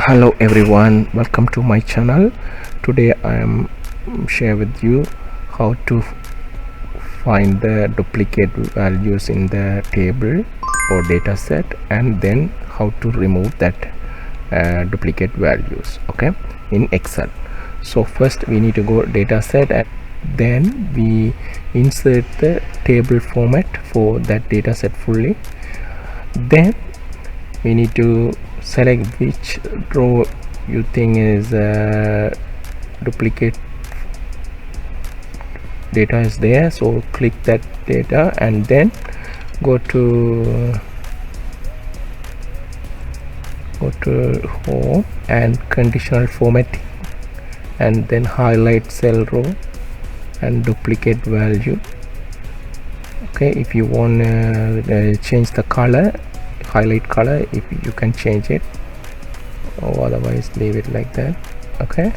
Hello everyone, welcome to my channel. Today I am share with you how to find the duplicate values in the table or data set, and then how to remove that duplicate values, okay, in Excel. So first we need to go data set, and then we insert the table format for that data set fully. Then we need to select which row you think is duplicate data is there, so click that data and then go to home and conditional formatting, and then highlight cell row and duplicate value. Okay, if you want change the color, highlight color, if you can change it, or otherwise leave it like that. Okay,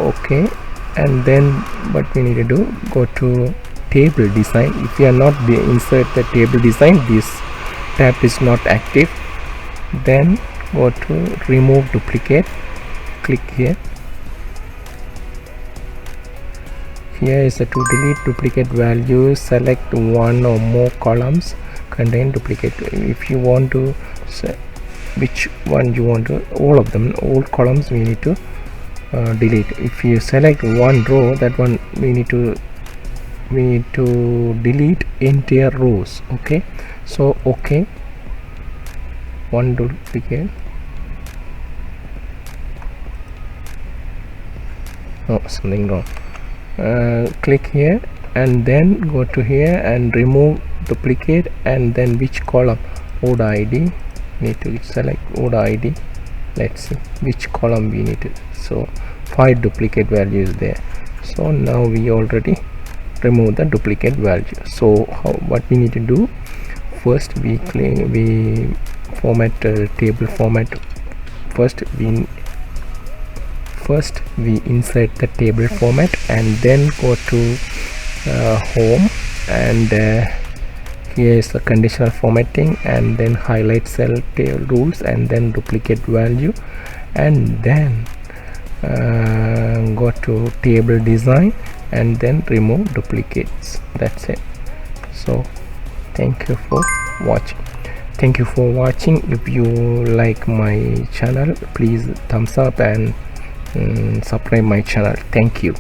okay, and then what we need to do, go to table design. If you are not insert the table design, this tab is not active. Then go to remove duplicate, click here. Here is to delete duplicate values, select one or more columns contain duplicate. If you want to say which one you want to, all of them, all columns we need to delete. If you select one row, that one we need to delete entire rows. Okay, so okay, one duplicate. Oh, something wrong. Click here and then go to here and remove duplicate, and then which column, order ID, need to select order ID. Let's see which column we need to. So 5 duplicate values there. So now we already remove the duplicate value. So what we need to do, first we format table format. First we insert the table format, and then go to home, and here is the conditional formatting, and then highlight cell rules, and then duplicate value, and then go to table design, and then remove duplicates. That's it. So thank you for watching. If you like my channel, please thumbs up and subscribe my channel. Thank you.